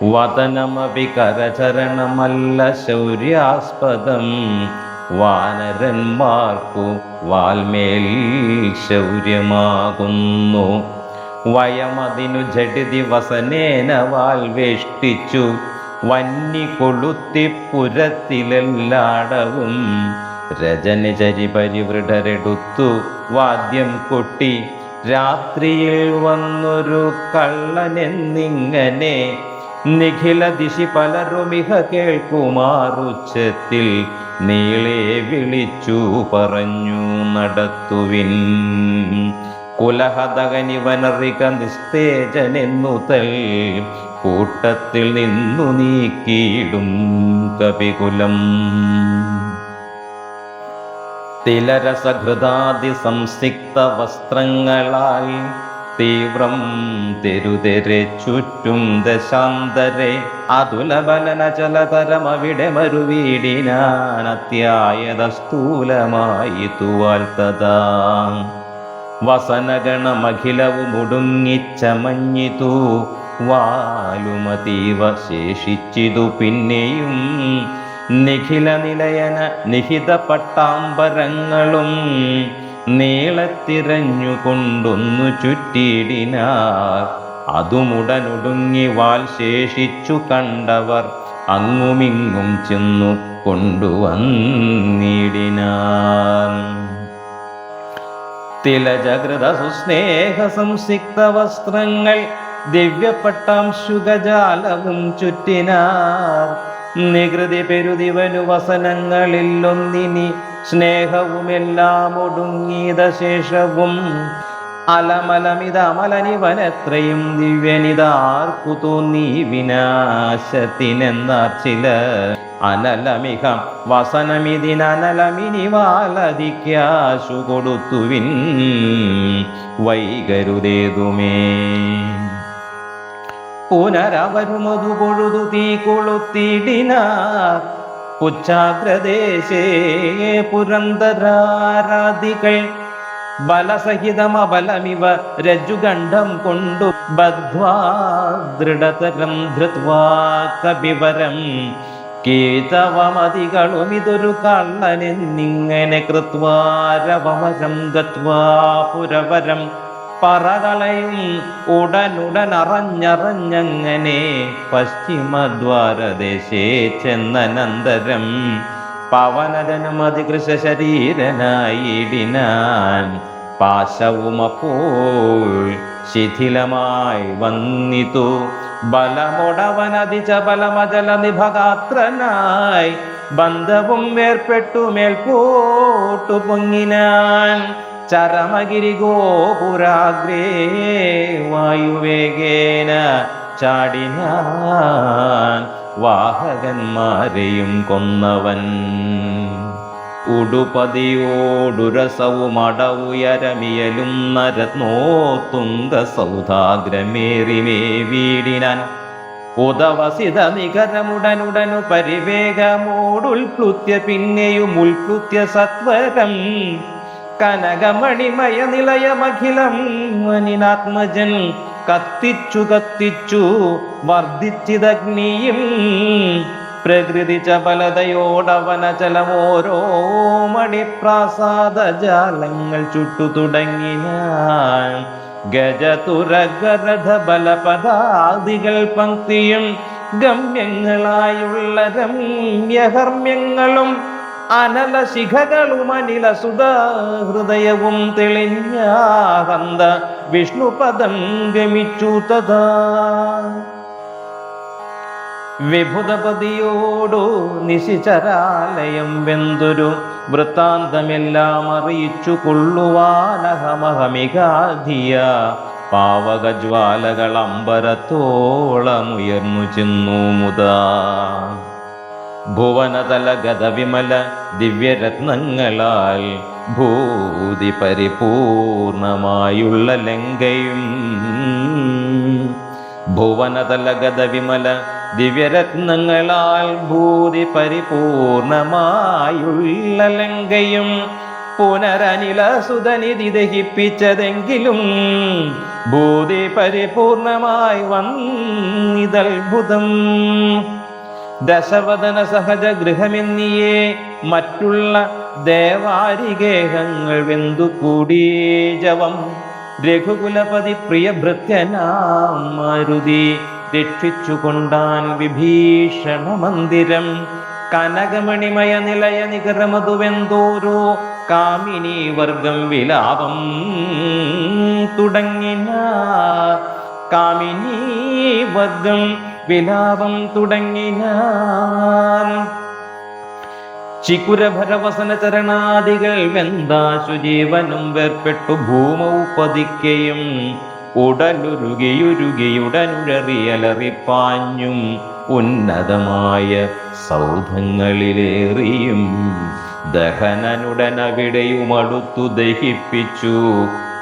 വദനമപി കരചരണമല്ല ശൗര്യാസ്പദം, വാനരന്മാർക്കു വാൽമേൽ ശൗര്യമാകുന്നു. വയമതിനു ജഡിതി വസനേന വാൽ വേഷ്ടിച്ചു, വന്നി കൊളുത്തി പുരത്തിലെല്ലാടവും. രജനിചരി പരിവൃഢരെടുത്തു വാദ്യം കൊട്ടി, രാത്രിയിൽ വന്നൊരു കള്ളനെന്നിങ്ങനെ നിഖില ദിശി പലരുമിഹ കേൾക്കുമാറുച്ചത്തിൽ നീളെ വിളിച്ചു പറഞ്ഞു നടത്തുവിൻ. കുലഹതകനിവനറിക നിസ്തേജനെന്നുതൽ, കൂട്ടത്തിൽ നിന്നു നീക്കിയിടും കപികുലം. തിലരസഘൃതാദി സംസിക്ത വസ്ത്രങ്ങളാൽ തീവ്രം തെരുതെരെ ചുറ്റും ദശാന്തരെ, അതുലബലനചലതരമവിടെ മരുവീടിനാനത്യായത സ്ഥൂലമായി തുവാൽത്തതാ. വസനഗണമഖിലവും ഒടുങ്ങിച്ചമഞ്ഞിതു, വാലുമതീവ ശേഷിച്ചിതു പിന്നെയും. നിഖില നിലയന നിഹിത പട്ടാംബരങ്ങളും നീളത്തിരഞ്ഞുകൊണ്ടൊന്നു ചുറ്റിയിടിനാർ. അതുമുടനൊടുങ്ങി വാൽ ശേഷിച്ചു കണ്ടവർ അങ്ങുമിങ്ങും ചെന്നു കൊണ്ടുവന്നിടിനാർ. തിലജകൃത സുസ്നേഹ സംസിക്ത വസ്ത്രങ്ങൾ ദിവ്യപട്ടാംശുകജാലവും ചുറ്റിനാർ. നികൃതി പെരുതിവനു വസനങ്ങളിലൊന്നിനി സ്നേഹവുമെല്ലാം ഒടുങ്ങിയത ശേഷവും. അലമലമിതമലനിവനെത്രയും ദിവ്യനിതാർക്കു തോന്നി വിനാശത്തിനെന്നാർ ചിലർ. അനലമികം വസനമിതിനലമിനി വാലതിക്കാശു കൊടുത്തുവിൻ, വൈകരുതേതുമേ. പുനരവരുമതു പൊഴുതു തീ കൊളുത്തിടിനാർ. പുച്ഛാഗ്രദേശേ പുരന്തരാരാധികൾ ബലസഹിതമബലമിവ രജ്ജുഗണ്ഡം കൊണ്ടു ബദ്ധ്വാ ദൃഢതരം ധൃത്വാ കപിവരം. കീതവമതികളുമിതൊരു കള്ളനെന്നിങ്ങനെ കൃത്വാരവമരം ഗത്വാ പുരവരം. പറകളയും ഉടനുടനറഞ്ഞറിഞ്ഞങ്ങനെ പശ്ചിമദ്വാരദേശേ ചെന്നനന്തരം. പവനജനുമതികൃശ ശരീരനായിടിനാൻ. പാശവുമപ്പോൾ ശിഥിലമായി വന്നിതു, ബലമൊടവനതിച്ച ബലമജല നിഭഗാത്രനായി. ബന്ധവും വേർപ്പെട്ടു മേൽപോട്ടു പൊങ്ങിനാൻ. ചരമഗിരി ഗോപുരാഗ്രേ വായുവേഗേന ചാടിനാൻ. വാഹകന്മാരെയും കൊന്നവൻ. ഉടുപതിയോടുരസവും അടവുയരമിയലും നരത്നോത്തുംഗ സൗധാഗ്രമേറിമേ വീടിനാൻ. ഉദവസിത നികരമുടനുടനു പരിവേഗമോടുൽപ്ലുത്യ പിന്നെയും ഉൽപ്ലുത്യ സത്വരം. കനകമണിമയ നിലയമഖിലം വനിനാത്മജൻ കത്തിച്ചു കത്തിച്ചു വർദ്ധിച്ചിതഗ്നിയും. പ്രകൃതി ചപലതയോടവനചലമോരോ മണിപ്രാസാദജാലങ്ങൾ ചുട്ടു തുടങ്ങിനാൻ. ഗജതുരഗരഥ ബലപദാദികൾ പങ്ക്തിയും ഗമ്യങ്ങളായുള്ള രമ്യഹർമ്മ്യങ്ങളും അനല ശിഖകളും അനില സുധാഹൃദയവും തെളിഞ്ഞാഹന്ത വിഷ്ണുപദം ഗമിച്ചു തഥാ. വിഭുതപതിയോടു നിശിചരാലയം വെന്തൊരു വൃത്താന്തമെല്ലാം അറിയിച്ചു കൊള്ളുവാനഹമഹമികാധിയ. പാവകജ്വാലകൾ അമ്പരത്തോളമുയർന്നു ചെന്നു മുതാ. ഭുവനതല ഗതവിമല ദിവ്യരത്നങ്ങളാൽ ഭൂതി പരിപൂർണമായുള്ള ലങ്കയും. ഭുവനതല ഗതവിമല ദിവ്യരത്നങ്ങളാൽ ഭൂതി പരിപൂർണമായുള്ള ലങ്കയും. പുനരനിലസുതനിധി ദഹിപ്പിച്ചതെങ്കിലും ഭൂതി പരിപൂർണമായി വന്നിതത്ഭുതം. ദശവദന സഹജ ഗൃഹമെന്നിയേ മറ്റുള്ള ദേവാരികേഹങ്ങൾ വെന്തുകൂടി ജവം. രഘുകുലപതി പ്രിയഭൃത്യനാം മാരുതി രക്ഷിച്ചുകൊണ്ടാൻ വിഭീഷണ മന്ദിരം. കനകമണിമയ നിലയ നികരമതുവെന്തോരോ കാമിനി വർഗം വിലാപം തുടങ്ങിന. കാമിനി വർഗം വിലാപം തുടങ്ങിന. ചിക്കുരഭരവസന ചരണാദികൾ വെന്താശു ജീവനും വേർപ്പെട്ടു ഭൂമൗ പതിക്കയും ഉടനുരുകിയുരുകിയുടനുഴറിയലറിപ്പാഞ്ഞും ഉന്നതമായ സൗധങ്ങളിലേറിയും ദഹനനുടനവിടെയുമടുത്തു ദഹിപ്പിച്ചു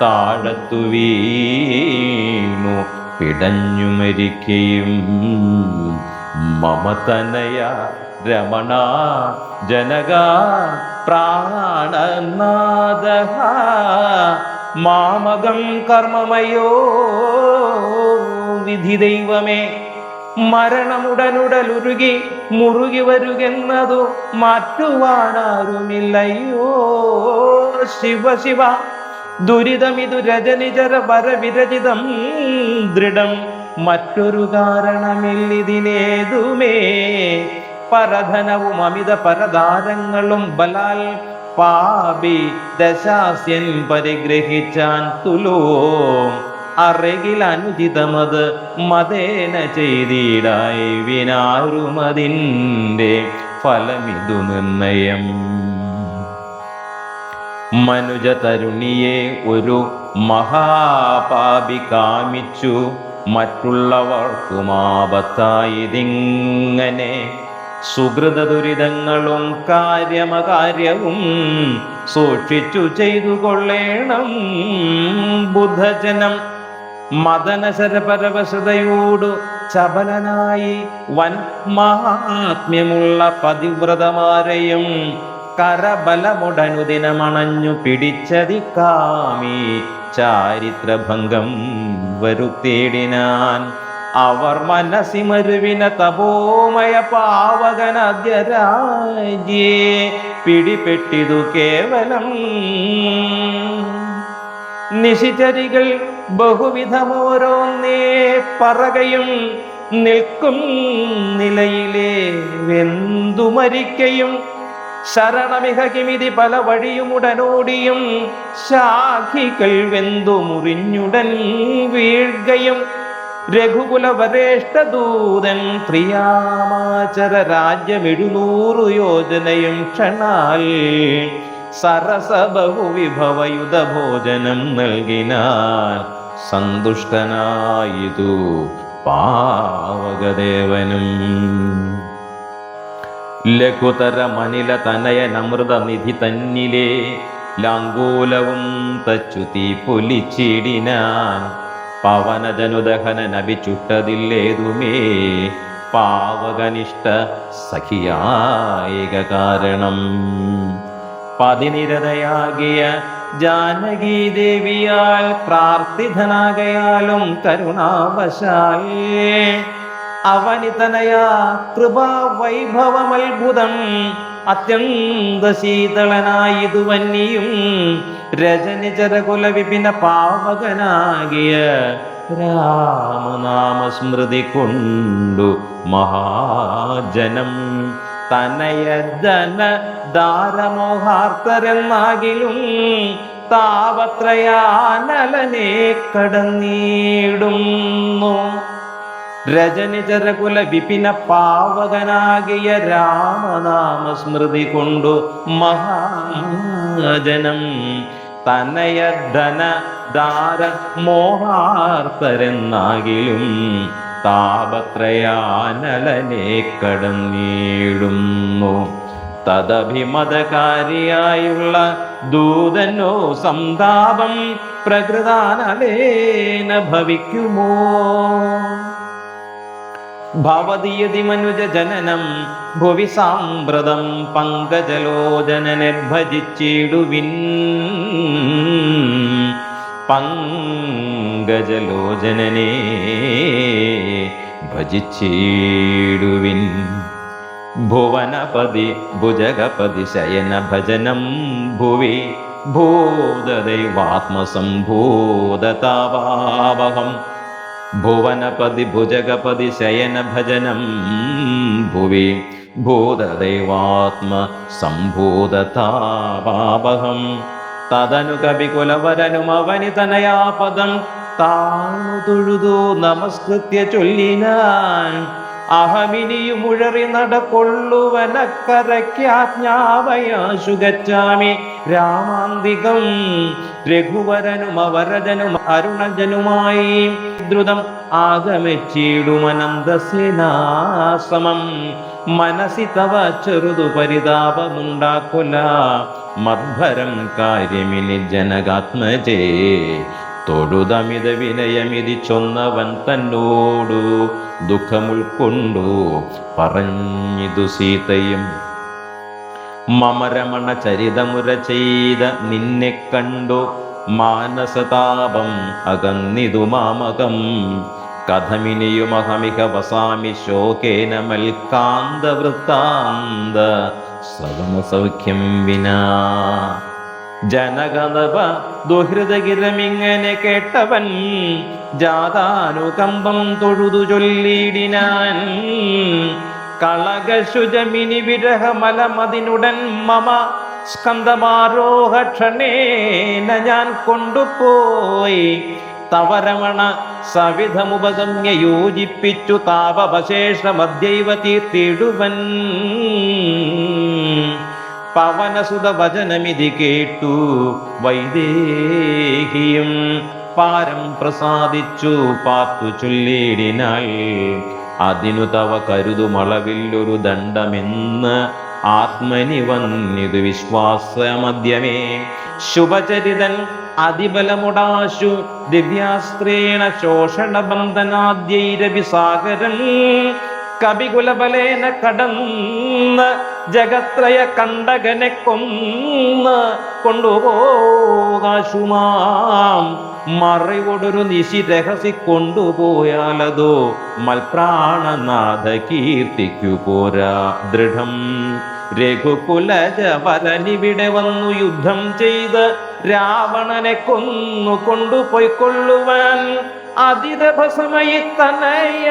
താഴത്തു വീണു പിടഞ്ഞു മരിക്കയും. മമതനയ രമണ ജനക പ്രാണനാദ മാമകം കർമ്മമയോ വിധി ദൈവമേ. മരണമുടനുടലുരുകി മുറുകി വരുകെന്നതു മാറ്റുവാനാരുമില്ലയോ. ശിവ ശിവ ദുരിതമിതു രജനിചര വരവിരചിതം ദൃഢം. മറ്റൊരു കാരണമില്ലിതിനേതുമേ. പരധനവും അമിത പരദാരങ്ങളും ബലാൽ പാപി ദശാസ്യൻ പരിഗ്രഹിച്ചാൻ തുലോ. അറകിൽ അനുചിതമത് മതേന ചെയ്തിടായി വിനാരുമതിൻ്റെ ഫലമിതു നിർണയം. മനുജ തരുണിയെ ഒരു മഹാപാപി കാമിച്ചു മറ്റുള്ളവർക്കുമാപത്തായതിങ്ങനെ. സുഹൃത ദുരിതങ്ങളും കാര്യമകാര്യവും സൂക്ഷിച്ചു ചെയ്തു കൊള്ളേണം ബുദ്ധജനം. മദനശരപരവശതയോടു ചപലനായി വൻ മഹാത്മ്യമുള്ള പതിവ്രതമാരെയും കരബലമുടനുദിനമണഞ്ഞു പിടിച്ചതി കാമി ചാരിത്രഭംഗം വരുത്തേടിനാൻ. അവർ മനസ്സിമരുവിന തപോമയ പാവകനദ്യരാജ്യേ പിടിപെട്ടിതു കേവലം. നിശിചരികൾ ബഹുവിധമോരോന്നേ പറകയും നിൽക്കും നിലയിലെ വെന്തുമരിക്കയും. ശരണമിഹ കിമിതി പല വഴിയുമുടനോടിയും ശാഖികൾ വെന്തു മുറിഞ്ഞുടൻ വീഴ്കയും. രഘുകുലവരേഷ്ഠദൂതൻ പ്രിയാമാചര രാജ്യം 700 യോജനയും ക്ഷണാൽ സരസ ബഹുവിഭവയുധ ഭോജനം നൽകിനാൻ. സന്തുഷ്ടനായിതു പാവകദേവനും. ലഘുതര മനില തനയനമൃത നിധി തന്നിലെ ലാങ്കൂലവും തച്ചുതി പൊലിച്ചിടിനാൻ. പവനജനുദഹന നബി ചുട്ടതില്ലേതുമേ പാവകനിഷ്ഠ സഖിയായിക കാരണം. പതിനിരതയാകിയ ജാനകി ദേവിയാൽ പ്രാർത്ഥിതനാകയാലും കരുണാവശാൽ അവനിതനയാ കൃപാ വൈഭവമത്ഭുതം. അത്യന്ത ശീതളനായിതു വന്നിയും രജനിചരകുല വിപിന പാവകനാകിയ രാമനാമസ്മൃതി കൊണ്ടു മഹാജനം. തനയധന ദാരമോഹാർത്തരെന്നാകിലും താപത്രയാനലനെ കടന്നിടുന്നു. രജനിചരകുല വിപിന പാവകനാകിയ രാമനാമസ്മൃതി കൊണ്ടു മഹാജനം. തനയധന ദാര മോഹാർത്തരെന്നാകിലും താപത്രയാനലനെ കടന്നിടുന്നു. തദഭിമതകാരിയായുള്ള ദൂതനോ സന്താപം പ്രകൃതാനലേന ഭവിക്കുമോ. ഭവതിയതി മനുജ ജനനം ഭുവി സാമ്പ്രതം പങ്കജലോചനനെ ഭജിച്ചിടുവിൻ. പങ്കജലോചനനെ ഭജിച്ചിടുവിൻ. ഭുവനപതി ഭുജഗപതി ശയന ഭജനം ഭുവി ഭൂതദൈവാത്മസംഭൂതതാവാവഹം. ഭുവനപതി ഭുജഗപതി ശയന ഭജനം ഭുവി ഭൂതദൈവാത്മസംഭൂതതാവാവഹം. തദനു കവികുലവരനുമവനിതനയാപദം താണു തൊഴുതു നമസ്കൃത്യ ചൊല്ലിനാൻ. അഹമിനിയുമുഴറി നടക്കൊള്ളുവനക്കരയ്ക്കാജ്ഞാവയാശു ഗച്ഛാമി രാമാന്തികം. രഘുവരനും അവരജനും അരുണജനുമായി ദ്രുതം ആഗമിച്ചിടുമനന്തസേനാശ്രമം. മനസി തവ ചെറുതു പരിതാപമുണ്ടാക്കൊല മദ്ഭരം കാര്യമിനി ജനകാത്മജേ. തൊഴുതമിത വിനയമിതി ചൊന്നവൻ തന്നോടു ദുഃഖമുൾക്കൊണ്ടു പറഞ്ഞിതു സീതയും. മമരമണ ചരിതമുര ചെയ്ത നിന്നെ കണ്ടു മാനസതാപം അകന്നിതു മാമകം. കഥമിനിയുമഹമിക വസാമി ശോകേന മൽക്കാന്ത വൃത്താന്ത ശ്രവണ സൗഖ്യം വിനാ. ജനകനപ ദുഹൃതഗിരമിങ്ങനെ കേട്ടവൻ ജാതാനുകമ്പം തൊഴുതു ചൊല്ലിടിനാൻ. കളകശുജമിനി വിരഹമലമതിനുടൻ മമ സ്കന്ധമാരോഹക്ഷണേന ഞാൻ കൊണ്ടുപോയി. തവരമണ സവിധമുപഗമ്യ യോജിപ്പിച്ചു താപവശേഷമദ്യൈവ തീർത്തിടുവൻ. പവനസുത വചനമിതി കേട്ടു വൈദേഹിയും പാരം പ്രസാദിച്ചു പാർത്തു ചൊല്ലിടിനാൾ. അതിനു തവ കരുതുമളവില്ലൊരു ദണ്ഡമെന്ന് ആത്മനി വന്നിതു വിശ്വാസമദ്യമേ. ശുഭചരിതൻ അതിബലമുടാശു ദിവ്യാസ്ത്രേണ ശോഷണബന്ധനാദ്യൈരഭിസാഗരൻ. കപികുലബലേന കടന്ന് ജഗത്രയ കണ്ടകനെ കൊന്ന് കൊണ്ടുപോകാശുമാം. മറയോടൊരു നിശി രഹസി കൊണ്ടുപോയാലതോ മൽപ്രാണനാഥ കീർത്തിക്കു പോരാ ദൃഢം. രഘുകുലജ വരനിവിടെ വന്നു യുദ്ധം ചെയ്ത് രാവണനെ കൊന്നു കൊണ്ടുപോയിക്കൊള്ളുവാൻ. അതിരഭസമയി തനയ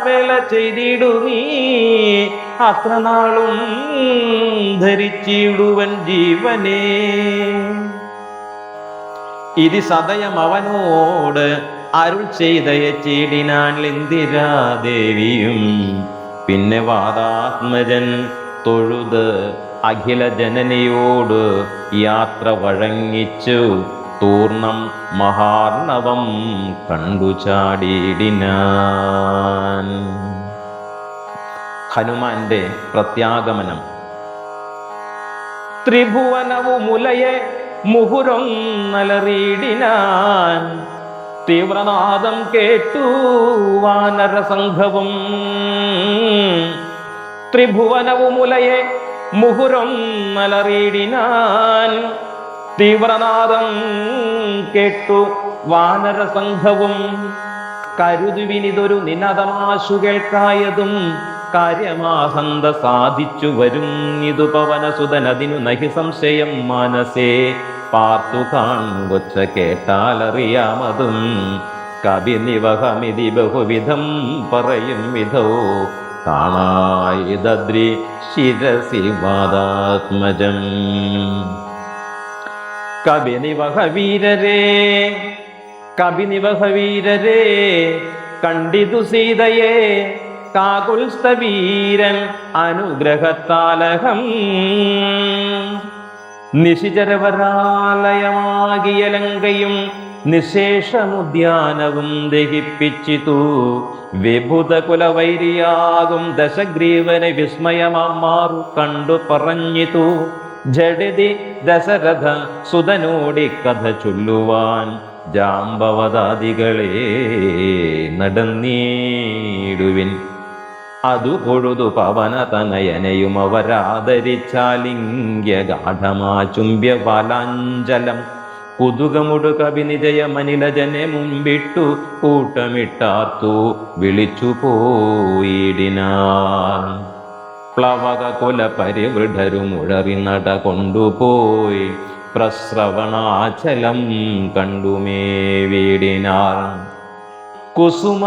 വേല ചെയ്തിടുമീ. അത്ര നാളും ധരിച്ചിടുവൻ ജീവനേ. ഇത് സദയം അവനോട് അരുൾ ചെയ്തയച്ചിടിനാൻ ഇന്ദിരാദേവിയും. പിന്നെ വാദാത്മജൻ തൊഴുത് അഖില ജനനിയോട് യാത്ര വഴങ്ങിച്ചു തൂർണം മഹാർണവം കണ്ടു ചാടിയിടിനാൻ. ഹനുമാന്റെ പ്രത്യാഗമനം. ത്രിഭുവനവുമുലയെ മുഹുരൊന്നലറിയിടിനാൻ. തീവ്രനാദം കേട്ടു വാനരസംഘവും. ത്രിഭുവനവുമുലയെ മുഹുരൊന്നലറിയിടിനാൻ. തീവ്രനാദം കേട്ടു വാനരസംഘവും. കരുതുവിനിതൊരു നിനതമാശു കേൾക്കായതും കാര്യമാഹന്ത സാധിച്ചു വരും. ഇതു പവനസുതനതിനു നഹി സംശയം മനസേ. പാർത്തു കാണുകൊച്ച കേട്ടാലറിയാമതും. കവിനിവഹമിതി ബഹുവിധം പറയും വിധോ കാണായിദ്രി ശിരസി വാദാത്മജം. കവിനിവഹവീരരേ കവിനിവഹവീരരേ കണ്ടിതു സീതയെ കാകുൽസ്ഥവീരൻ അനുഗ്രഹത്താലഹം. നിശിചരവരാലയമാകിയ ലങ്കയും നിശേഷമുദ്യാനവും ദഹിപ്പിച്ചിതു. വിഭുത കുലവൈരിയാകും ദശഗ്രീവനെ വിസ്മയമാറു കണ്ടു പറഞ്ഞിതു. ജഡിതി ദശരഥ സുതനോടി കഥ ചൊല്ലുവാൻ ജാമ്പവതാദികളെ നടന്നീടുവിൻ. അതു പൊഴുതു പവന തനയനയും അവരാദരിച്ചാലിംഗ്യ ഗാഠമാ ചുംബ്യ ബാലാഞ്ചലം കുതുകമുടു കവിനിജയ മനിലജനെ മുമ്പിട്ടു കൂട്ടമിട്ടാർത്തു വിളിച്ചു പോയിടിനാർ. പ്ലവക കുല പരിവൃഢരുമുഴറി നട കൊണ്ടുപോയി പ്രസ്രവണാചലം കണ്ടുമേ വീടിനാർ. കുസുമ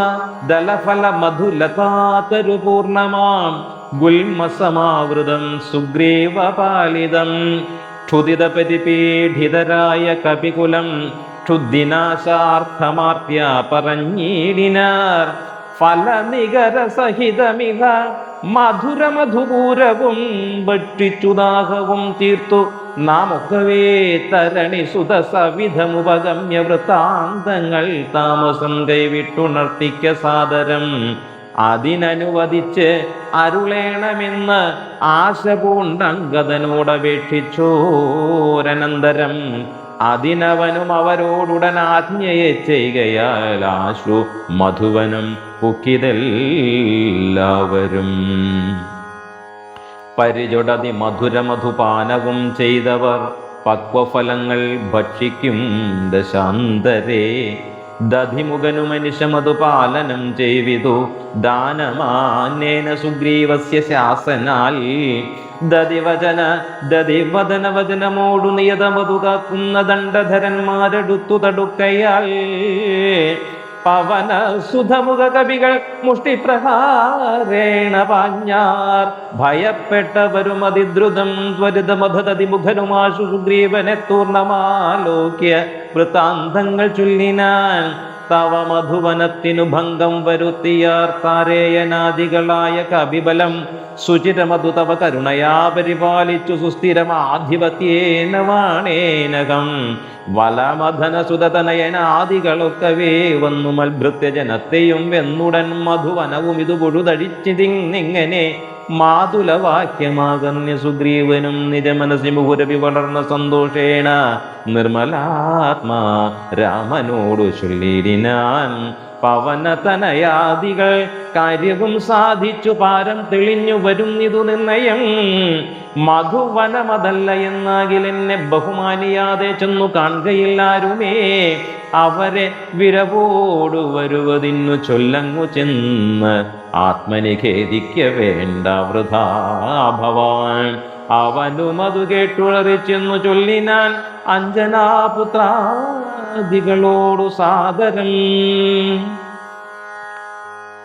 ദലഫല മധുലതാതരു പൂർണമാം ഗുൽമസമാവൃതം സുഗ്രീവപാലിതം ക്ഷുദിതപരിപീഡിതരായ കപികുലം ക്ഷുദ്ദിനാശാർത്ഥമാർത്യ പറഞ്ഞിടിനാർ. ഫലനികര സഹിതമിക മധുരമധുപൂരവും ഭക്ഷിച്ചുദാഹവും തീർത്തു നാമൊക്കവേ തരണി സുതസവിധമുപഗമ്യ വൃത്താന്തങ്ങൾ താമസം കൈവിട്ടുണർത്തിക്ക സാദരം അതിനനുവദിച്ച് അരുളേണമെന്ന് ആശ പൂണ്ടങ്കദനോടപേക്ഷിച്ചോരനന്തരം അതിനവനും അവരോടുടൻ ആജ്ഞയെ ചെയ്യുകയാൽ ആശു മധുവനം പുക്കിതെല്ലാവരും. പരിചൊടതി മധുരമധുപാനവും ചെയ്തവർ പക്വഫലങ്ങൾ ഭക്ഷിക്കും ദശാന്തരേ. ദധിമുഖനു മനുഷ്യമധുപാലനം ചെയ്വിതു ദാനമാനേന സുഗ്രീവസ്യ ശാസനാൽ. ദതിവദന വചനമോടു നിയതമതു കാക്കുന്ന ദണ്ഡധരന്മാരെടുത്തു തടുക്കയാൽ പവന സുധമുഖ കവികൾ മുഷ്ടിപ്രഹാരേണ പാഞ്ഞാർ. ഭയപ്പെട്ടവരും അതിദ്രുതം ത്വരിതമധതിമുഖനുമാശു സുഗ്രീവനെ തൂർണമാലോക്യ വൃത്താന്തങ്ങൾ ചൊല്ലിനാൻ. തവ മധുവനത്തിനു ഭംഗം വരുത്തിയാർ താരേയനാദികളായ കവിബലം സുചിരമധു തവ കരുണയാ പരിപാലിച്ചു സുസ്ഥിരമാധിപത്യേന വാണേനകം. വലമധന സുതനയനാദികളൊക്കവേ വന്നു മത്ഭൃത്യ ജനത്തെയും വെന്നുടൻ മധുവനവും ഇതു പൊഴുതഴിച്ചിതിങ്ങനെ മാതുലവാക്യമാകന്യ സുഗ്രീവനും നിജമനസി മുഹുരവി വളർന്ന സന്തോഷേണ നിർമ്മലാത്മാ രാമനോടു ചൊല്ലിടിനാൻ. പവനതനയാദികൾ കാര്യവും സാധിച്ചു പാരം തെളിഞ്ഞു വരുന്നിതു നിർണയം. മധുവനമതല്ല എന്നാകിൽ എന്നെ ബഹുമാനിയാതെ ചെന്നു കാണുകയില്ലാരുമേ. അവരെ വിരവോടു വരുവതിന്നു ചൊല്ലങ്ങു ചെന്ന് ആത്മനി ഖേദിക്ക വേണ്ട വൃഥാ ഭവാൻ. അവനും അതു കേട്ടുളറിച്ചെന്നു ചൊല്ലിനാൻ അഞ്ജനാപുത്രാദികളോടു സാദരം.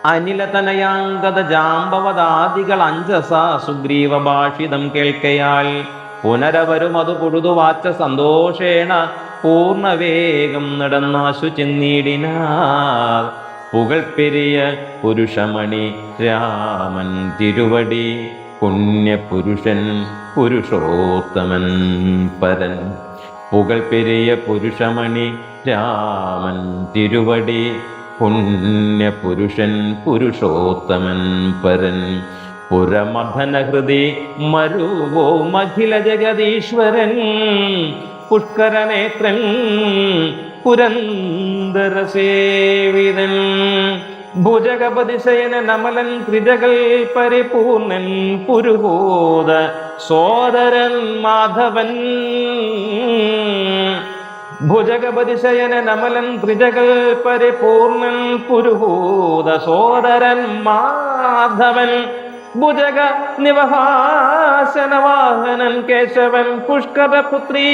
അനിലതനയാങ്കത ജാമ്പവദാദികൾ അഞ്ജസ സുഗ്രീവ ഭാഷിതം കേൾക്കയാൽ പുനരവരും അതു പൊഴുതുവാച്ച സന്തോഷേണ പൂർണ്ണവേഗം നടന്നാശു ചെന്നിടിനാർ. പുകൾപ്പെരിയ പുരുഷമണി രാമൻ തിരുവടി പുണ്യപുരുഷൻ പുരുഷോത്തമൻ പരൻ. പുകൾപ്പെരിയ പുരുഷമണി രാമൻ തിരുവടി പുണ്യപുരുഷൻ പുരുഷോത്തമൻ പരൻ. പുരമഥനഹൃതി മരുവോ മഖില ജഗദീശ്വരൻ പുഷ്കരനേത്രൻ പുരന്ദരസേവിതൻ. ഭുജഗപതിശയന നമലൻ ത്രിജകൾ പരിപൂർണൻ പുരുഹോദ സോദരൻ മാധവൻ. ഭുജഗപതിശയന നമലൻ ത്രിജകൾ പരിപൂർണൻ പുരുഹൂത സോദരൻ മാധവൻ. ഭുജഗ നിവഹാസനവാഹനൻ കേശവൻ പുഷ്കരപുത്രീ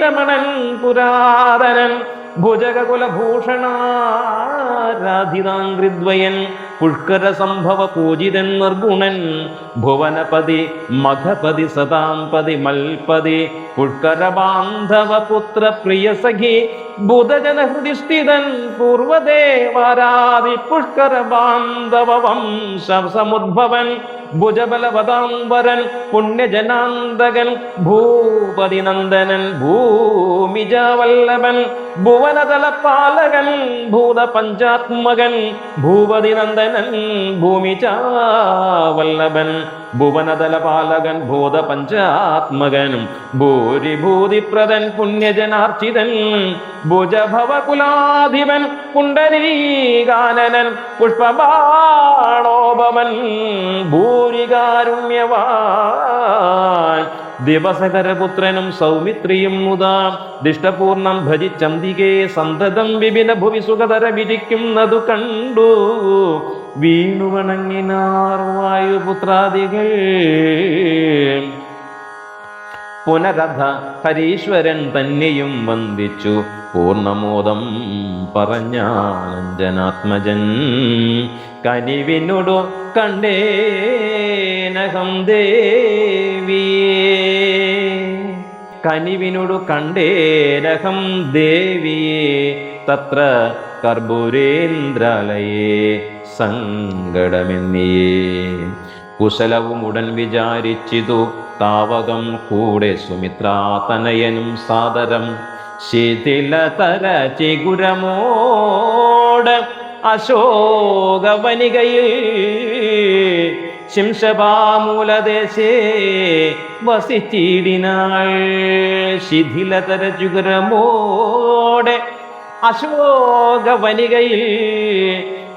രമണൻ പുരാതനൻ. ഭുജഗകുലഭൂഷണാരാധിതാംഗ്രിദ്വയൻ പുഷ്കര സംഭവ പൂജിതൻ നിർഗുണൻ. ഭുവനപതി മഖപതി സതാംപതി മൽപതി പുഷ്കര ബാന്ധവ പുത്ര പ്രിയ സഖി ബുധജന ഹൃദിസ്ഥിതൻ പൂർവദേവാരാദി പുഷ്കര ബാന്ധവ വംശ സമുദ്ഭവൻ. ഭുജബലവതാംബരൻ പുണ്യജനാന്തകൻ ഭൂപതി നന്ദനൻ ഭൂമിജവല്ലഭൻ ഭുവനതലപാലകൻ ഭൂത പഞ്ചാത്മകൻ ഭൂപതി നന്ദനൻ ഭുവനനന്ദനൻ ഭൂമിചാവല്ലഭൻ ഭുവനതലപാലകൻ ഭൂതപഞ്ചാത്മകനും ഭൂരിഭൂതിപ്രദൻ പുണ്യജനാർച്ചിതൻ ഭുജഭവകുലാധിപൻ പുണ്ടരീകാനനൻ പുഷ്പബാണോപമൻ ഭൂരികാരുണ്യവാൻ ദിവസകരപുത്രനും സൗമിത്രിയും മുതാ ദിഷ്ടപൂർണം ഭജിച്ചന്തികെ സന്തതം വിപിന ഭുവി സുഖതര വിരിക്കുന്നതു കണ്ടു വീണുവണങ്ങിനാർ വായുപുത്രാദികൾ. പുനരഥ ഹരീശ്വരൻ തന്നെയും വന്ദിച്ചു പൂർണ്ണമോദം പറഞ്ഞാനഞ്ജനാത്മജൻ. കനിവിനോടു കണ്ടേനഹം ദേവിയേ, കനിവിനോടു കണ്ടേനഹം ദേവിയേ തത്ര കർപ്പൂരേന്ദ്രാലയേ സങ്കടമെന്നിയേ. കുശലവും ഉടൻ വിചാരിച്ചിതു താവകം കൂടെ സുമിത്രാതനയനും സാദരം ശിഥിലതര ചിഗുരമോട് അശോകവനികയിൽ ശിംശപാമൂലദേശേ വസിച്ചിടിനാൾ. ശിഥിലതര ചിഗുരമോട് അശോകവനികയിൽ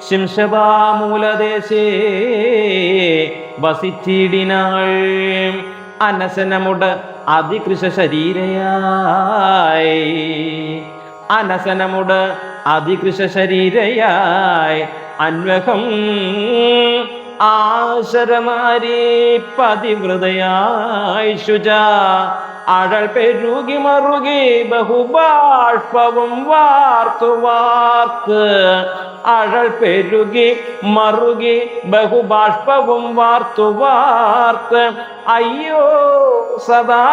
ശിംശപാമൂലദേശേ വസിച്ചിടിനാൾ. അനശനമുട് അതികൃശ ശരീരയായി, അനശനമുട് അതികൃശ ശരീരയായി അന്വഹം ആശരമാരി പതിവൃതയായി ശുച അഴൽ പെരുകി മറുകി ബഹുബാഷ്പവും വാർത്തു വാർത്ത്. അഴൽ പെരുകി മറുകി ബഹുബാഷ്പവും വാർത്തു വാർത്ത് അയ്യോ സദാ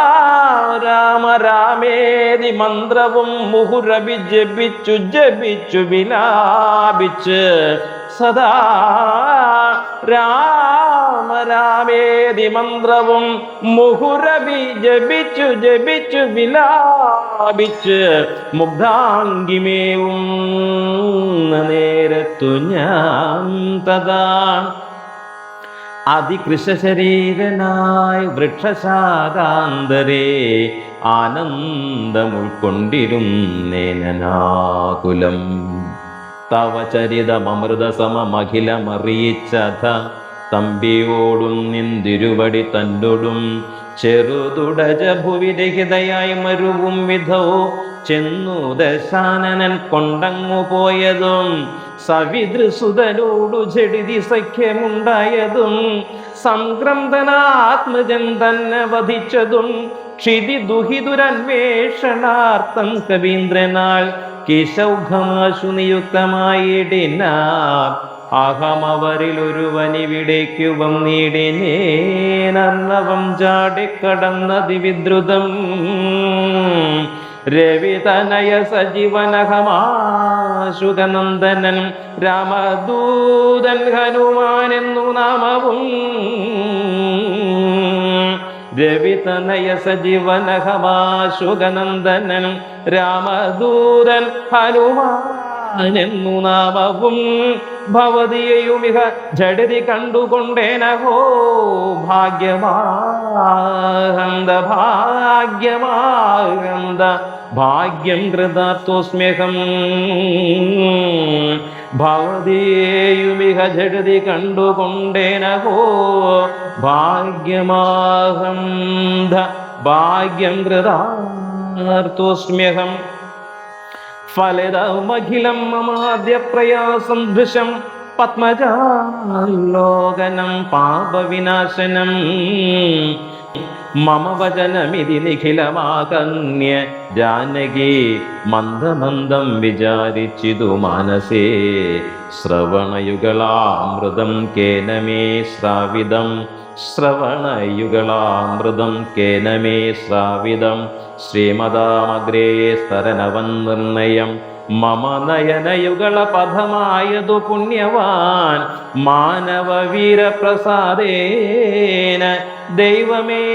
രാമ രാമേതി മന്ത്രവും മുഹുരഭി ജപിച്ചു ജപിച്ചു വിലാപിച്ച് സദാ രാമ രാമേതി മന്ത്രവും മുഹുരഭി ജപിച്ചു ജപിച്ചു വിലാപിച്ച് മുഗ്ധാംഗിമേവും നേരത്തു ഞാൻ തഥാ അതികൃശരീരനായി വൃക്ഷശാഖാന്തരേ ആനന്ദം ഉൾക്കൊണ്ടിരുന്നേനാകുലം. തവ ചരിതമൃതസമഖിലമറിയിച്ചഥ തമ്പിയോടും നിന്തിരുവടി തന്നോടും ചെറുതുടജ ഭുവിരഹിതയായി മരുവും വിധോ ചെന്നു ദശാനനൻ കൊണ്ടങ്ങു പോയതും സവിതൃസുതനോടു ജഡിതി സഖ്യമുണ്ടായതും സംക്രന്ദനാത്മജൻ തന്നെ വധിച്ചതും ക്ഷിതി ദുഹിതുരന്വേഷണാർത്ഥം കവീന്ദ്രനാൽ കിശൗഘമാശു നിയുക്തമായിടിനാർ. അഹമവരിലൊരുവനിവിടേക്കു വന്നിടിനേനർണവം ചാടിക്കടന്നതി വിദ്രുതം. രവിതനയ സജീവനഹമാശുകനന്ദനൻ രാമദൂതൻ ഹനുമാനെന്നു നാമവും. രവിതനയ സജീവനഹമാശുകനന്ദനൻ രാമദൂതൻ ഹനുമാനെന്നു നാമവും. ഭവതിയെയുമിഹ ജഡിതി കണ്ടുകൊണ്ടേനഹോ ഭാഗ്യമാഹന്ത ഭാഗ്യമാഹന്ത ഭാഗ്യം കൃതാർത്ഥോസ്മ്യഹം. ഭവതിയെയുമിഹ ജഡിതി കണ്ടുകൊണ്ടേനഹോ ഭാഗ്യമാഹന്ത ഭാഗ്യം കൃതാർത്ഥോസ്മ്യഹം. ഫലിതമഖിലം മമാദ്യ പ്രയാസം ദൃശം പത്മജാലോകനം പാപവിനാശനം. മമ വചനമിതി നിഖിലമാകന്യ ജാനകി മന്ദമന്ദം വിചാരിച്ചിതു മാനസേ. ശ്രവണയുഗളാമൃതം കേന may ശ്രാവിതം ശ്രവണയുഗളാമൃതം കേന may ശ്രാവിതം. ശ്രീമദാമഗ്രേ സ്തരനവൻ നിർണയം മമ നയനയുഗള പഥമായതു പുണ്യവാൻ മാനവവീരപ്രസാദേന ദൈവമേ.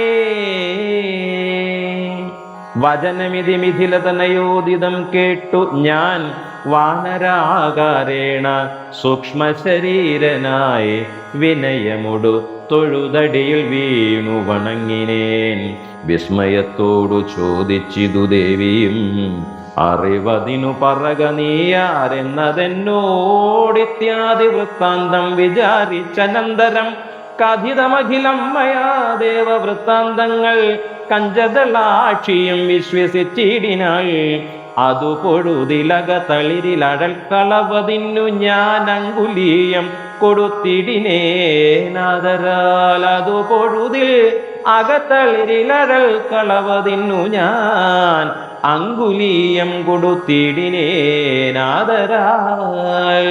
വചനമിതി മിഥിലതനയോദിതം കേട്ടു ഞാൻ വാനരാകാരേണ സൂക്ഷ്മ ശരീരനായി വിനയമൊടു തൊഴുതടിയിൽ വീണു വണങ്ങിനേൻ. വിസ്മയത്തോടു ചോദിച്ചിതു ദേവിയും, അറിവതിനു പറക നീയാരെന്നതെന്നോടിത്യാദി വൃത്താന്തം വിചാരിച്ചനന്തരം കഥിതമഖിലം മയാ ദേവവൃത്താന്തങ്ങൾ കഞ്ചതളാക്ഷിയും വിശ്വസിച്ചിടിനാൾ. അതു പൊഴുതിലക തളിരിലഴൽ കളവതിന്നു ഞാൻ അങ്കുലീയം കൊടുത്തിടിനേനാദരാൽ. അതു പൊഴുതിൽ അകത്തളിരിലഴൽ കളവതിന്നു ഞാൻ അങ്കുലീയം കൊടുത്തിടിനേനാദരാൽ.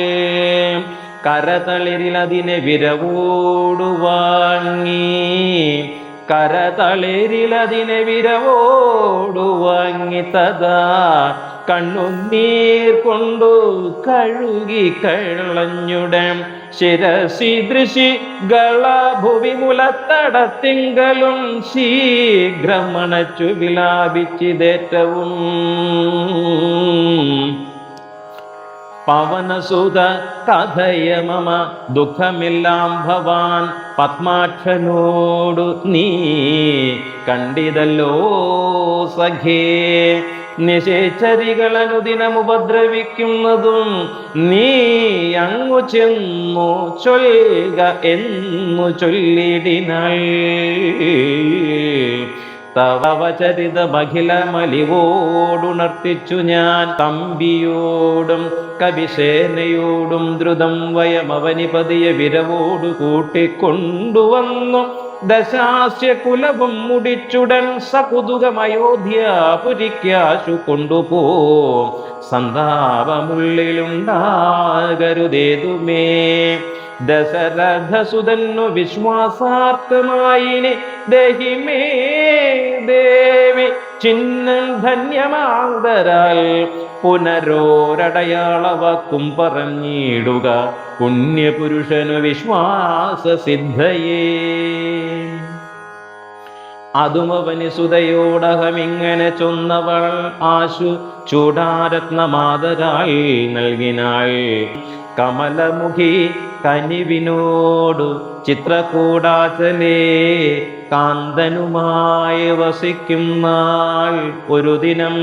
കരതളിരിലതിനെ വിരവോടു വാങ്ങി, കരതളിരിലതിനെ വിരവോടു വാങ്ങി തഥാ കണ്ണുനീർ കൊണ്ടു കഴുകി കളഞ്ഞുടൻ ശിരസി ദൃശികള ഭുവി മുലത്തടത്തിങ്കലും ശീഘ്രമണച്ചു വിലാപിച്ചിതേറ്റവും. പവനസുത കഥയ മമ ദുഃഖമെല്ലാം ഭവാൻ പത്മാക്ഷനോടു നീ കണ്ടിതല്ലോ സഖേ. നിശേചരികളനുദിനമുപദ്രവിക്കുന്നതും നീ അങ്ങു ചെന്നു ചൊൽക എന്നു ചൊല്ലിടിനാൾ. തവചരിത മഖില മലിവോടുണർത്തിച്ചു ഞാൻ തമ്പിയോടും കവിസേനയോടും ദ്രുതം വയമവനിപതിയെ വിരവോടു കൂട്ടിക്കൊണ്ടുവന്നു. ദശാസ്യ കുലവും മുടിച്ചുടൻ സകുതുകമയോധ്യാപുരിക്കാശു കൊണ്ടുപോ. സന്താപമുള്ളിലുണ്ടാകരുതേതുമേ. ദശരഥസുതന്നു വിശ്വാസാർത്ഥമായിനി ദേഹിമേ ദേവി ചിഹ്നം ധന്യമാതരാൽ. പുനരോരടയാളവാക്കും പറഞ്ഞിടുക പുണ്യപുരുഷനു വിശ്വാസസിദ്ധയേ. അതുമവനി സുതയോടഹമിങ്ങനെ ചൊന്നവൾ ആശു ചൂടാരത്നമാതരാൾ നൽകിനാൾ. കമലമുഖി കനിവിനോടു ചിത്രകൂടാചലേ കാന്തനുമായി വസിക്കുന്നാൾ. ഒരു ദിനം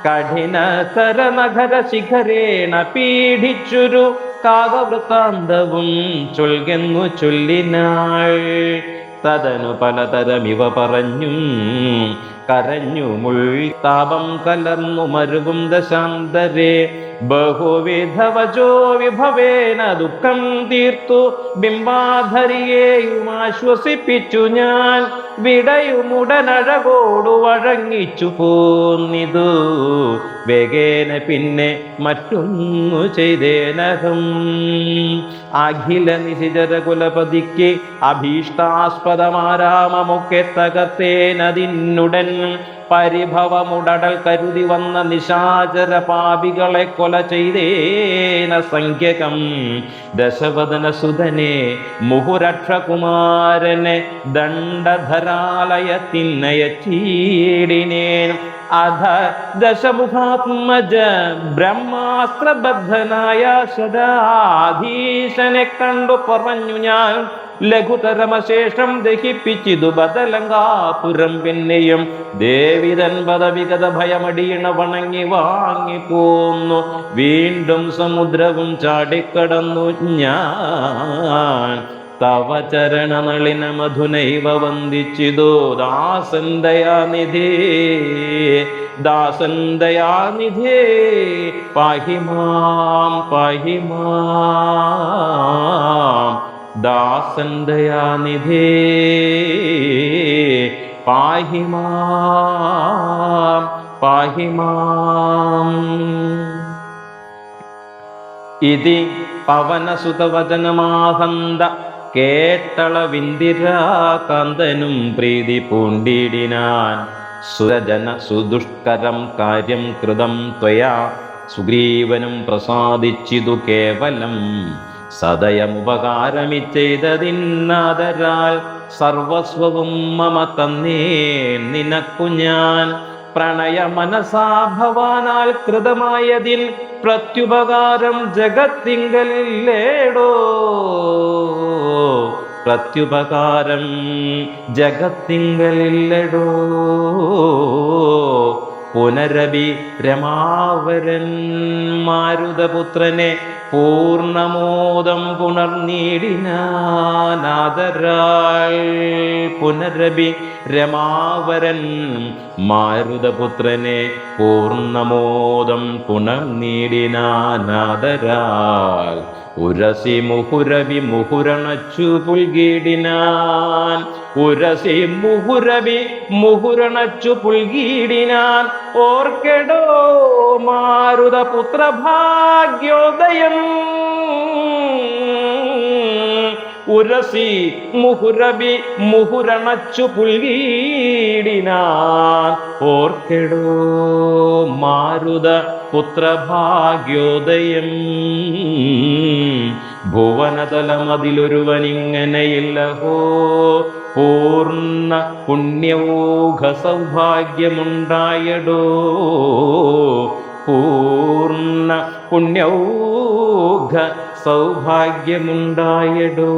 കഠിനതര നഗര ശിഖരേണ പീഡിച്ചൊരു കാവവൃത്താന്തവും ചൊൽകെന്നു ചൊല്ലിനാൾ. തദനു പലതരമിവ പറഞ്ഞും കരഞ്ഞു മുൾതാപം കലർന്നു മരുവും ദശാന്തരേ. ബഹുവിധവചോ വിഭവേന ദുഃഖം തീർത്തു ബിംബാധരിയെയും ആശ്വസിപ്പിച്ചു ഞാൻ. വിടയുമുടനഴകോടു വഴങ്ങിച്ചു പോന്നിതു വേഗേന പിന്നെ മറ്റൊന്നു ചെയ്തേനഹം. അഖില നിശിചര കുലപതിക്ക് അഭീഷ്ടാസ്പദമാരാമമൊക്കെ തകർത്തേനതിന്നുടൻ. പരിഭവമുടൽ കരുതി വന്ന നിശാചര പാപികളെ കൊല ചെയ്തേന സംഖ്യകം. ദശവദന സുതനെ മുഹുരക്ഷകുമാരനെ ദണ്ഡധരാലയത്തിന്നയച്ചീടിനേൻ. അധ ദശമുഖാത്മജ ബ്രഹ്മാസ്ത്രബദ്ധനായ ശതാധീശനെ കണ്ടു പറഞ്ഞു ഞാൻ. ലഘുതരമശേഷം ദഹിപ്പിച്ചിതു ബദലങ്കാപുരം. പിന്നെയും ദേവിതൻ പദവിഗത ഭയമടിയണ വണങ്ങി വാങ്ങിപ്പോന്നു. വീണ്ടും സമുദ്രവും ചാടിക്കടന്നു ഞാൻ. തവ ചരണനളിന മധുനൈവ വന്ദിച്ചിതോ ദാസൻ ദയാനിധേ. ദാസൻ ദയാനിധേ പാഹിമാം പാഹിമാം. ദാസൻ ദയാനിധേ പാഹിമാം പാഹിമാം. ഇതി പവനസുതവചനമാഹന്ത കേട്ടളവിന്ദിരാകാന്തനും പ്രീതി പൂണ്ടിടിനാൻ. സുരജന സുദുഷ്കരം കാര്യം കൃതം ത്വയാ സുഗ്രീവനും പ്രസാദിച്ചിതു കേവലം. സദയമുപകാരമിച്ചെയ്തതിന്നാദരാൽ സർവസ്വവും മമ തന്നേ നിനക്കു ഞാൻ. പ്രണയ മനസാ ഭവാനാൽ കൃതമായതിൽ പ്രത്യുപകാരം ജഗത്തിങ്കലില്ലേടോ. പ്രത്യുപകാരം ജഗത്തിങ്കലില്ലടോ. പുനരഭി രമാവരൻ മാരുതപുത്രനെ പൂർണമോദം പുണർനീടിനാദരാൾ. പുനരഭി രമാവരൻ മാരുതപുത്രനെ പൂർണമോദം പുണർനീടിനാദരാൾ. ഉരസി മുഹുരവി മുഹുരണച്ചു പുൽകീടിനാൻ. ഉരസി മുഹുരവി മുഹുരണച്ചു പുൽകീടിനാൻ. ഓർക്കെടോ മാരുതപുത്ര ഭാഗ്യോദയം. ഉരസി മുഹുരവി മുഹുരണച്ചു പുൽകീടിനാൻ. ഓർക്കെടോ മാരുത പുത്രഭാഗ്യോദയം. ഭുവനതലമതിലൊരുവനിങ്ങനെയില്ലഹോ. പൂർണ്ണ പുണ്യൗഘ സൗഭാഗ്യമുണ്ടായടോ. പൂർണ്ണ പുണ്യൗഘ സൗഭാഗ്യമുണ്ടായടോ.